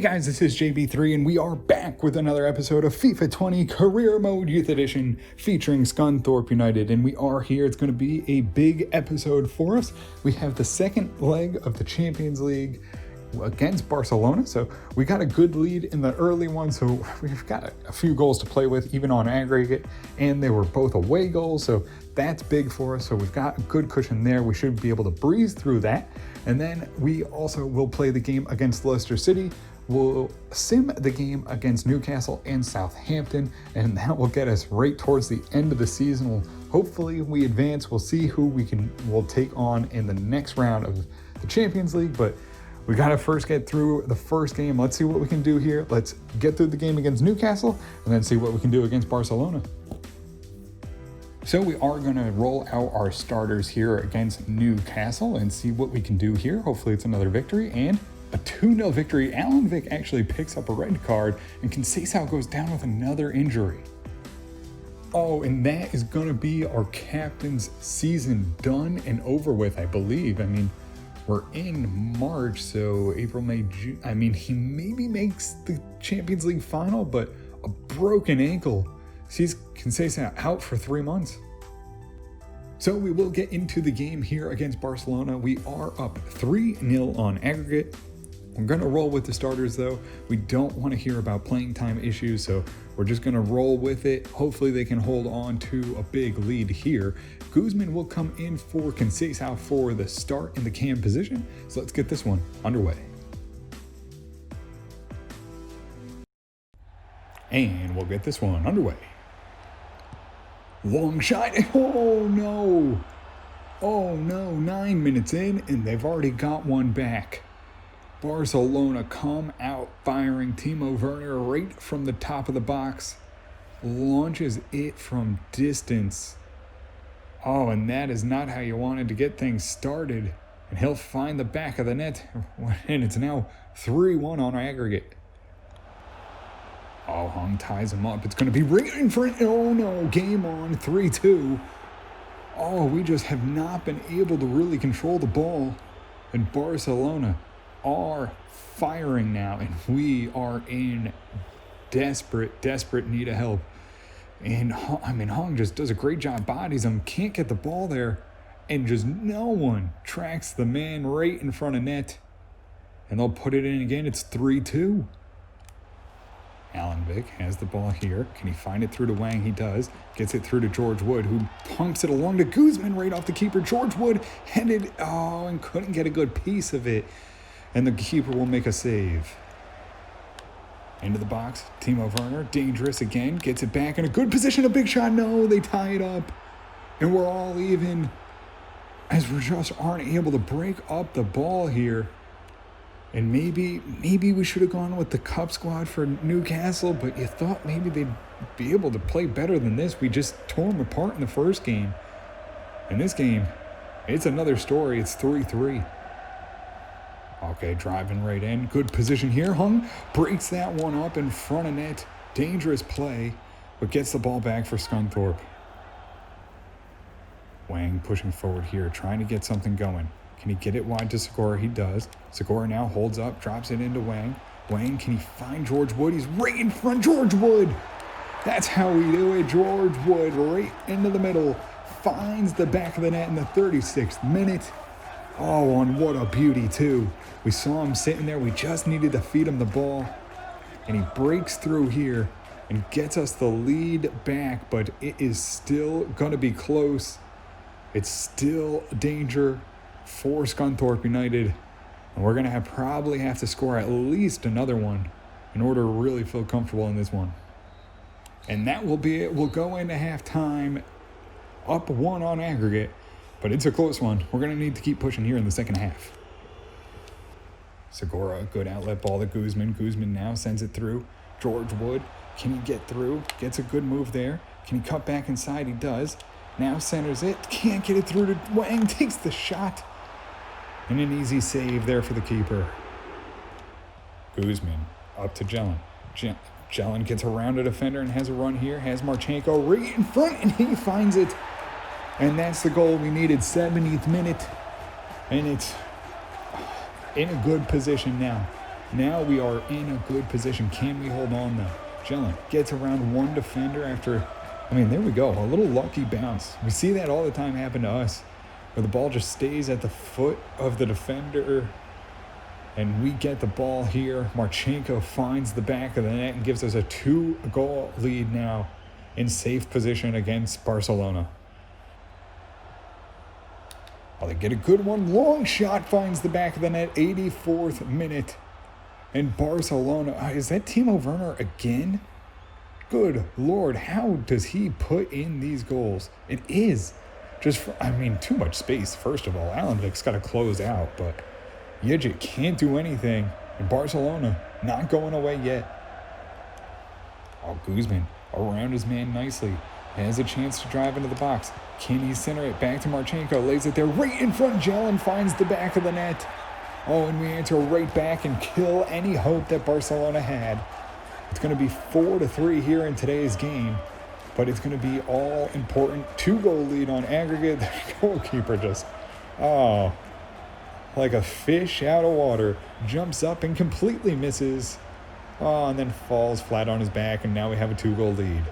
guys, this is JB3 and we are back with another episode of FIFA 20 Career Mode Youth Edition featuring Scunthorpe United, and we are here. It's going to be a big episode for us. We have the second leg of the Champions League against Barcelona, so we got a good lead in the early one, so we've got a few goals to play with even on aggregate, and they were both away goals, so that's big for us. So we've got a good cushion there. We should be able to breeze through that, and then we also will play the game against Leicester City. We'll sim the game against Newcastle and Southampton, and that will get us right towards the end of the season. Hopefully we advance. We'll see who we'll take on in the next round of the Champions League, but we got to first get through the first game. Let's see what we can do here. Let's get through the game against Newcastle and then see what we can do against Barcelona. So we are going to roll out our starters here against Newcastle and see what we can do here. Hopefully it's another victory and a 2-0 victory. Alan Vick actually picks up a red card and Conceição goes down with another injury. Oh, and that is going to be our captain's season done and over with, I believe. I mean, we're in March, so April, May, June. I mean, he maybe makes the Champions League final, but a broken ankle sees Conceição out for 3 months. So we will get into the game here against Barcelona. We are up 3-0 on aggregate. We're going to roll with the starters, though. We don't want to hear about playing time issues, so we're just going to roll with it. Hopefully they can hold on to a big lead here. Guzman will come in for Conceição for the start in the cam position. So let's get this one underway. And we'll get this one underway. Long shot. Oh no. Oh no. 9 minutes in and they've already got one back. Barcelona come out firing. Timo Werner right from the top of the box. Launches it from distance. Oh, and that is not how you wanted to get things started. And he'll find the back of the net. And it's now 3-1 on aggregate. Oh, Hung ties him up. It's going to be right in front. Oh no, game on, 3-2. Oh, we just have not been able to really control the ball. And Barcelona are firing now, and we are in desperate need of help. And Hung just does a great job, bodies him, can't get the ball there, and just no one tracks the man right in front of net. And they'll put it in again. It's 3-2. Alan Vick has the ball here. Can he find it through to Wang? He does. Gets it through to George Wood, who pumps it along to Guzman right off the keeper. George Wood headed, and couldn't get a good piece of it. And the keeper will make a save. Into the box, Timo Werner, dangerous again, gets it back in a good position, a big shot. No, they tie it up. And we're all even, as we just aren't able to break up the ball here. And maybe we should have gone with the Cup squad for Newcastle, but you thought maybe they'd be able to play better than this. We just tore them apart in the first game. In this game, it's another story. It's 3-3. Okay, driving right in. Good position here. Hung breaks that one up in front of net. Dangerous play, but gets the ball back for Scunthorpe. Wang pushing forward here, trying to get something going. Can he get it wide to Segura? He does. Segura now holds up, drops it into Wang. Wang, can he find George Wood? He's right in front. George Wood! That's how we do it. George Wood right into the middle. Finds the back of the net in the 36th minute. Oh, and what a beauty, too. We saw him sitting there. We just needed to feed him the ball. And he breaks through here and gets us the lead back, but it is still going to be close. It's still danger for Scunthorpe United. And we're going to probably have to score at least another one in order to really feel comfortable in this one. And that will be it. We'll go into halftime up 1 on aggregate. But it's a close one. We're going to need to keep pushing here in the second half. Segura, good outlet ball to Guzman. Guzman now sends it through. George Wood, can he get through? Gets a good move there. Can he cut back inside? He does. Now centers it. Can't get it through to Wang. Takes the shot. And an easy save there for the keeper. Guzman up to Jelen. Jelen gets around a defender and has a run here. Has Marchenko right in front, and he finds it. And that's the goal we needed, 70th minute. And it's in a good position now. Now we are in a good position. Can we hold on though? Jelen gets around one defender after, there we go. A little lucky bounce. We see that all the time happen to us, where the ball just stays at the foot of the defender. And we get the ball here. Marchenko finds the back of the net and gives us a 2-goal lead now in safe position against Barcelona. Oh, they get a good one. Long shot finds the back of the net. 84th minute. And Barcelona, is that Timo Werner again? Good Lord, how does he put in these goals? It is just, too much space, first of all. Alanvik's got to close out, but Yejit can't do anything. And Barcelona not going away yet. Oh, Guzman around his man nicely. Has a chance to drive into the box. Can he center it back to Marchenko? Lays it there right in front. Jelen finds the back of the net. Oh, and we answer right back and kill any hope that Barcelona had. It's going to be 4-3 here in today's game, but it's going to be all important. 2-goal lead on aggregate. The goalkeeper just, like a fish out of water, jumps up and completely misses. Oh, and then falls flat on his back, and now we have a 2-goal lead.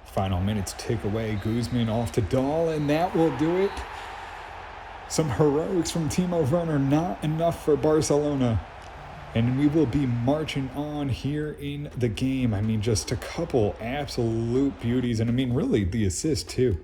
Final minutes tick away. Guzman off to Dahl, and that will do it. Some heroics from Timo Werner, not enough for Barcelona. And we will be marching on here in the game. Just a couple absolute beauties. And really the assist too.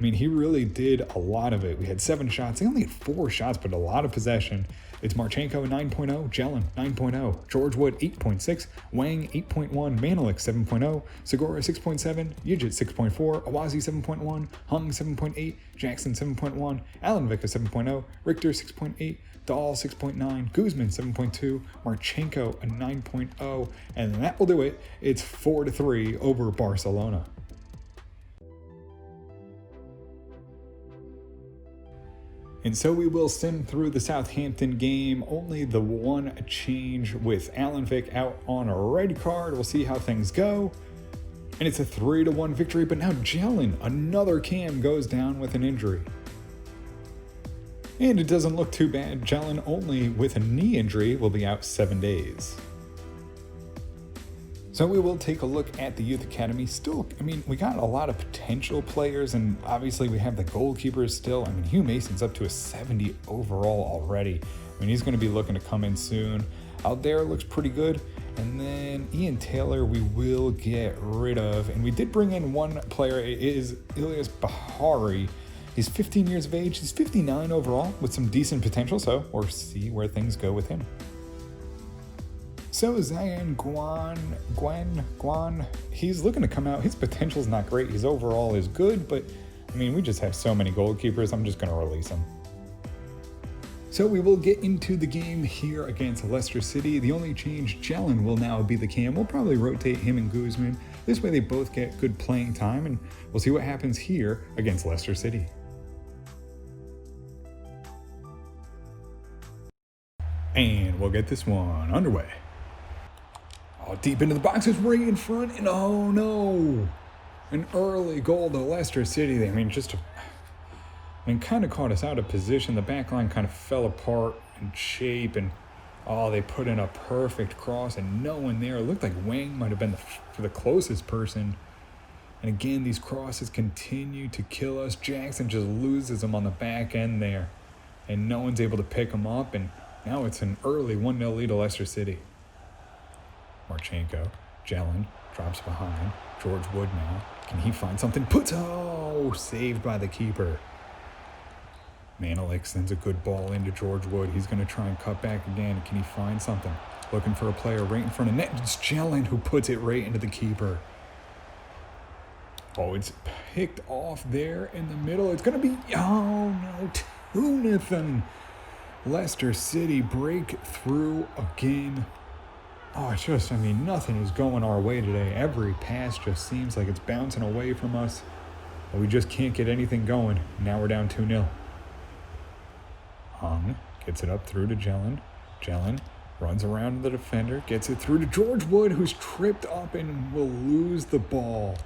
He really did a lot of it. We had 7 shots. They only had 4 shots, but a lot of possession. It's Marchenko 9.0, Jelen 9.0, George Wood 8.6, Wang 8.1, Manelik 7.0, Segura 6.7, Yejit 6.4, Awazi 7.1, Hung 7.8, Jackson 7.1, Alanvik 7.0, Richter 6.8, Dahl 6.9, Guzman 7.2, Marchenko a 9.0, and that will do it. It's 4-3 over Barcelona. And so we will sim through the Southampton game. Only the one change with Alanvik out on a red card. We'll see how things go. And it's a 3-1 victory, but now Jelen, another cam, goes down with an injury. And it doesn't look too bad. Jelen, only with a knee injury, will be out 7 days. So we will take a look at the Youth Academy. Still, we got a lot of potential players, and obviously we have the goalkeepers still. Hugh Mason's up to a 70 overall already. He's going to be looking to come in soon. Out there looks pretty good. And then Ian Taylor we will get rid of. And we did bring in one player. It is Ilyas Bahari. He's 15 years of age. He's 59 overall with some decent potential, so we'll see where things go with him. So Zion Guan, he's looking to come out. His potential's not great. His overall is good, but we just have so many goalkeepers. I'm just going to release him. So we will get into the game here against Leicester City. The only change, Jelen will now be the cam. We'll probably rotate him and Guzman. This way they both get good playing time, and we'll see what happens here against Leicester City. And we'll get this one underway. Oh, deep into the box, is right in front, and oh no! An early goal to Leicester City. Kind of caught us out of position. The back line kind of fell apart in shape, and they put in a perfect cross, and no one there. It looked like Wang might have been the closest person. And again, these crosses continue to kill us. Jackson just loses them on the back end there, and no one's able to pick them up, and now it's an early 1-0 lead to Leicester City. Marchenko, Jelen drops behind. George Wood now. Can he find something? Saved by the keeper. Manelik sends a good ball into George Wood. He's going to try and cut back again. Can he find something? Looking for a player right in front of net. It's Jelen who puts it right into the keeper. Oh, it's picked off there in the middle. It's going to be, 2-0. Leicester City break through again. Nothing is going our way today. Every pass just seems like it's bouncing away from us. But we just can't get anything going. Now we're down 2-0. Hung gets it up through to Jelen. Jelen runs around the defender, gets it through to George Wood, who's tripped up and will lose the ball.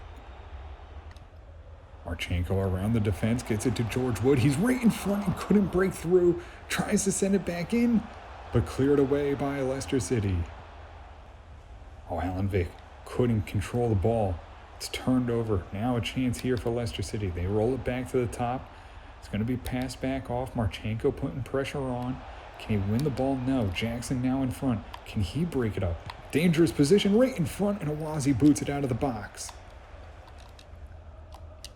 Marchenko around the defense, gets it to George Wood. He's right in front and couldn't break through. Tries to send it back in. but cleared away by Leicester City. Oh, Alan Vick couldn't control the ball. It's turned over. Now a chance here for Leicester City. They roll it back to the top. It's going to be passed back off. Marchenko putting pressure on. Can he win the ball? No. Jackson now in front. Can he break it up? Dangerous position right in front, and Awazi boots it out of the box.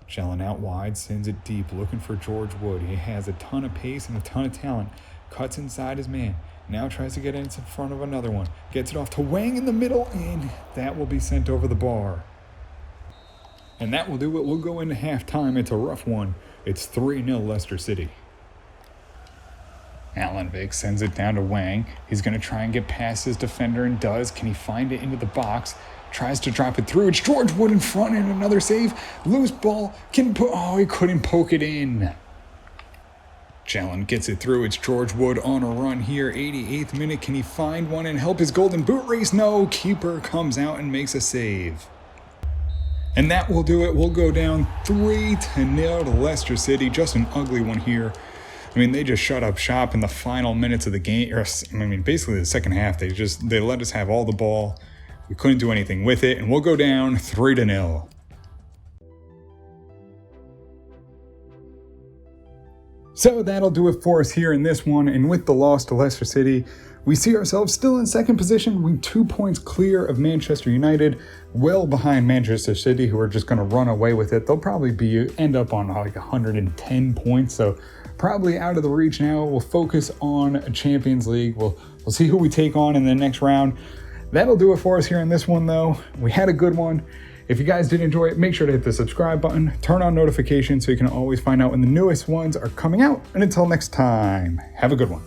Shelling out wide, sends it deep, looking for George Wood. He has a ton of pace and a ton of talent. Cuts inside his man. Now tries to get in front of another one. Gets it off to Wang in the middle, and that will be sent over the bar. And that will do it. We'll go into halftime. It's a rough one. It's 3-0 Leicester City. Alan Vick sends it down to Wang. He's going to try and get past his defender and does. Can he find it into the box? Tries to drop it through. It's George Wood in front and another save. Loose ball. He couldn't poke it in. Jalen gets it through. It's George Wood on a run here. 88th minute. Can he find one and help his golden boot race? No. Keeper comes out and makes a save. And that will do it. We'll go down 3-0 to Leicester City. Just an ugly one here. I mean, they just shut up shop in the final minutes of the game. Basically the second half, they let us have all the ball. We couldn't do anything with it, and we'll go down 3-0. So that'll do it for us here in this one, and with the loss to Leicester City, we see ourselves still in second position. We're 2 points clear of Manchester United, well behind Manchester City, who are just going to run away with it. They'll probably end up on like 110 points, so probably out of the reach now. We'll focus on Champions League. We'll see who we take on in the next round. That'll do it for us here in this one, though. We had a good one. If you guys did enjoy it, make sure to hit the subscribe button, turn on notifications so you can always find out when the newest ones are coming out. And until next time, have a good one.